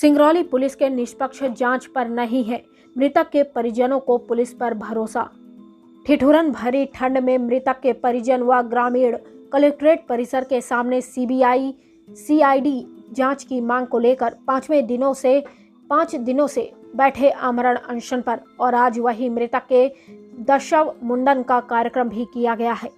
Singrauli police के निष्पक्ष जांच पर नहीं है मृतक के परिजनों को पुलिस पर भरोसा। ठिठुरन भरी ठंड में मृतक के परिजन व ग्रामीण कलेक्ट्रेट परिसर के सामने सीबीआई सीआईडी जांच की मांग को लेकर 5 दिनों से बैठे आमरण अनशन पर और आज वही मृतक के दशव मुंडन का कार्यक्रम भी किया गया है।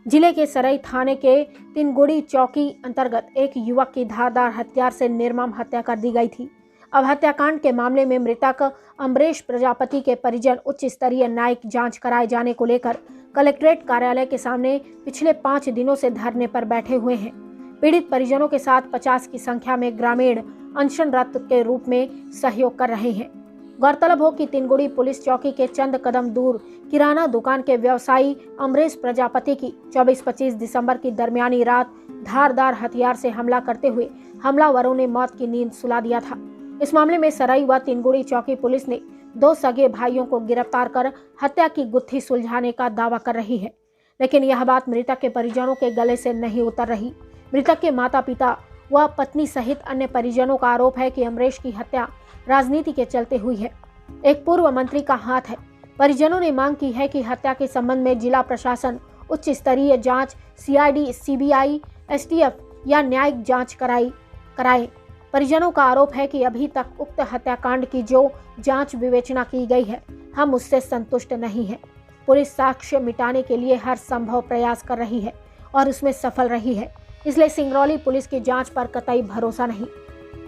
जिले के सराय थाने के तिनगुड़ी चौकी अंतर्गत एक युवक की धारदार हथियार से निर्मम हत्या कर दी गई थी। अब हत्याकांड के मामले में मृतक अमरीश प्रजापति के परिजन उच्च स्तरीय न्यायिक जांच कराए जाने को लेकर कलेक्ट्रेट कार्यालय के सामने पिछले 5 दिनों से धरने पर बैठे हुए हैं। पीड़ित परिजनों के साथ 50 की संख्या में ग्रामीण अनशनरत के रूप में सहयोग कर रहे हैं। गौरतलब हो कि तिनगुड़ी पुलिस चौकी के चंद कदम दूर किराना दुकान के व्यवसायी अमरीश प्रजापति की 24-25 दिसंबर की दरमियानी रात धारदार हथियार से हमला करते हुए हमलावरों ने मौत की नींद सुला दिया था। इस मामले में सराय व तिनगुड़ी चौकी पुलिस ने 2 सगे भाइयों को गिरफ्तार कर हत्या की गुत्थी सुलझाने का दावा कर रही है, लेकिन यह बात मृतक के परिजनों के गले से नहीं उतर रही। मृतक के माता पिता व पत्नी सहित अन्य परिजनों का आरोप है कि अमरीश की हत्या राजनीति के चलते हुई है। एक पूर्व मंत्री का हाथ है। परिजनों ने मांग की है कि हत्या के संबंध में जिला प्रशासन उच्च स्तरीय जांच सीआईडी सीबीआई एसटीएफ या न्यायिक जांच कराए। परिजनों का आरोप है कि अभी तक उक्त हत्याकांड की जो जांच विवेचना की गई है, हम उससे संतुष्ट नहीं हैं। पुलिस साक्ष्य मिटाने के लिए हर संभव प्रयास कर रही है और उसमें सफल रही है, इसलिए सिंगरौली पुलिस की जांच पर कतई भरोसा नहीं।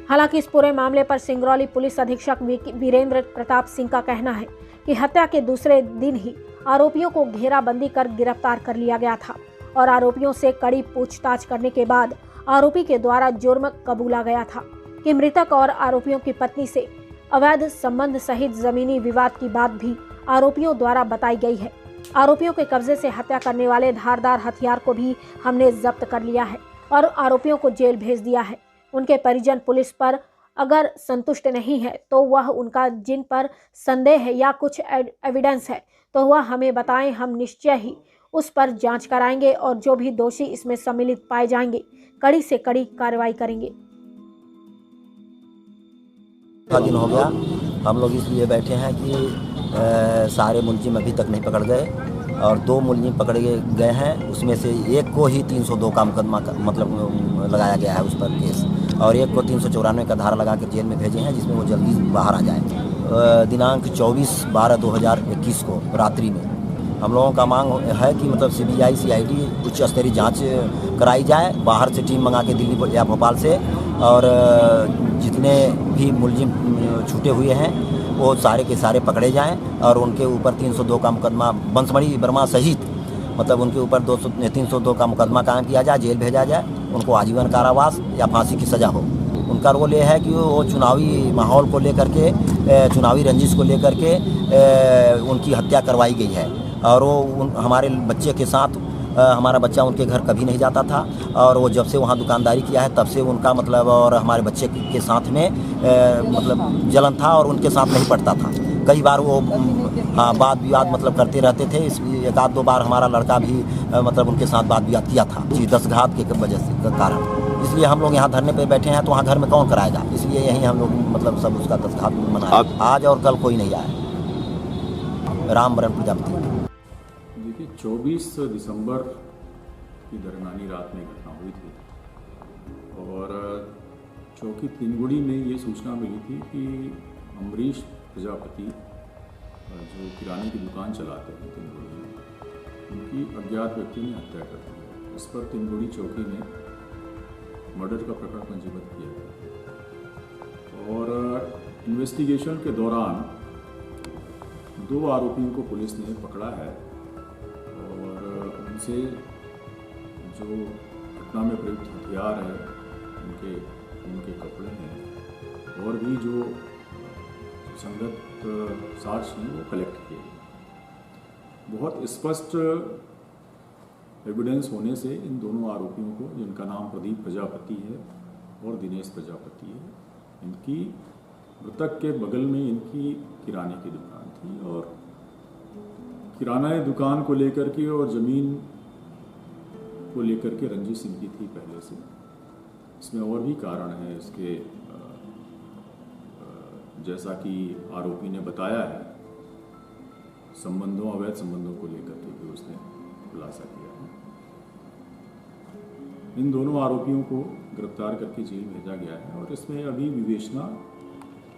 हालांकि इस पूरे मामले पर सिंगरौली पुलिस अधीक्षक वीरेंद्र प्रताप सिंह का कहना है कि हत्या के दूसरे दिन ही आरोपियों को घेराबंदी कर गिरफ्तार कर लिया गया था और आरोपियों से कड़ी पूछताछ करने के बाद आरोपी के द्वारा जुर्म कबूला गया था कि मृतक और आरोपियों की पत्नी से अवैध संबंध सहित जमीनी विवाद की बात भी आरोपियों द्वारा बताई गई है। आरोपियों के कब्जे से हत्या करने वाले धारदार हथियार को भी हमने जब्त कर लिया है और आरोपियों को जेल भेज दिया है। उनके परिजन पुलिस पर अगर संतुष्ट नहीं है तो वह उनका जिन पर संदेह है या कुछ एविडेंस है तो वह हमें बताएं, हम निश्चय ही उस पर जांच कराएंगे और जो भी दोषी इसमें सम्मिलित पाए जाएंगे कड़ी से कड़ी कार्रवाई करेंगे। दिन हो गया, हम लोग इसलिए बैठे हैं कि सारे मुलजिम अभी तक नहीं पकड़ गए और 2 मुलजिम पकड़े गए हैं। उसमें से एक को ही 302 का मुकदमा मतलब लगाया गया है उस पर केस, और एक को 394 का धारा लगा कर जेल में भेजे हैं, जिसमें वो जल्दी बाहर आ जाए। दिनांक 24/12/2021 को रात्रि में हम लोगों का मांग है कि मतलब सीबीआई सीआईडी उच्च स्तरीय जांच कराई जाए, बाहर से टीम मंगा के दिल्ली या भोपाल से, और जितने भी मुलजिम छूटे हुए हैं वो सारे के सारे पकड़े जाएं और उनके ऊपर 302 का मुकदमा बंसमणि वर्मा सहित मतलब उनके ऊपर 302 का मुकदमा कायम किया जाए, जेल भेजा जाए, उनको आजीवन कारावास या फांसी की सज़ा हो। उनका रोल ये है कि वो चुनावी माहौल को लेकर के, चुनावी रंजिश को लेकर के उनकी हत्या करवाई गई है और वो हमारे बच्चे के साथ हमारा बच्चा उनके घर कभी नहीं जाता था और वो जब से वहाँ दुकानदारी किया है तब से उनका मतलब और हमारे बच्चे के साथ में मतलब जलन था और उनके साथ नहीं पड़ता था। कई बार वो वाद विवाद मतलब करते रहते थे। इसलिए 1-2 बार हमारा लड़का भी मतलब उनके साथ वाद विवाद किया था जी, दस्तघात के वजह से कारण। इसलिए हम लोग यहाँ धरने पे बैठे हैं, तो वहाँ घर में कौन कराएगा, इसलिए यहीं हम लोग मतलब सब उसका दस्तघात मनाए। आज और कल कोई नहीं आया। रामवरण प्रजापति। 24 दिसंबर की दरमियानी रात में घटना हुई थी और चौकी तिनगुड़ी में ये सूचना मिली थी कि अमरीश प्रजापति जो किराने की दुकान चलाते हैं तिनगुड़ी में, उनकी अज्ञात व्यक्ति ने हत्या कर दी। इस पर तिनगुड़ी चौकी में मर्डर का प्रकरण पंजीबद्ध किया गया और इन्वेस्टिगेशन के दौरान 2 आरोपियों को पुलिस ने पकड़ा है और उनसे जो घटना में प्रयुक्त हथियार है, उनके कपड़े हैं और भी जो संगत साक्ष्य हैं वो कलेक्ट किए गए। बहुत स्पष्ट एविडेंस होने से इन दोनों आरोपियों को, जिनका नाम प्रदीप प्रजापति है और दिनेश प्रजापति है, इनकी मृतक के बगल में इनकी किराने की दुकान थी और किराना दुकान को लेकर के और ज़मीन को लेकर के रंजिश इनकी थी पहले से। इसमें और भी कारण है इसके जैसा कि आरोपी ने बताया है, संबंधों, अवैध संबंधों को लेकर के भी उसने खुलासा किया है। इन दोनों आरोपियों को गिरफ्तार करके जेल भेजा गया है और इसमें अभी विवेचना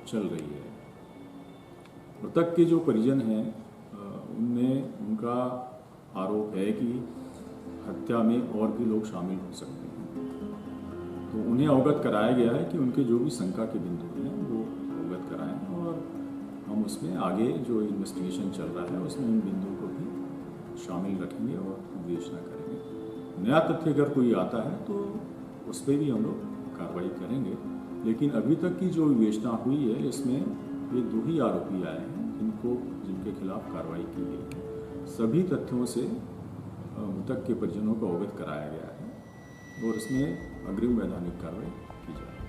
चल रही है। मृतक के जो परिजन हैं उनका आरोप है कि हत्या में और भी लोग शामिल हो सकते हैं, तो उन्हें अवगत कराया गया है कि उनके जो भी शंका के बिंदु हैं वो अवगत कराएं और हम उसमें आगे जो इन्वेस्टिगेशन चल रहा है उसमें उन बिंदुओं को भी शामिल रखेंगे और विवेचना करेंगे। नया तथ्य अगर कोई आता है तो उस पर भी हम लोग कार्रवाई करेंगे, लेकिन अभी तक की जो विवेचना हुई है इसमें ये 2 ही आरोपी आए हैं जिनके खिलाफ कार्रवाई की गई है। सभी तथ्यों से मृतक के परिजनों को अवगत कराया गया है और इसमें अग्रिम वैधानिक कार्रवाई की जाएगी।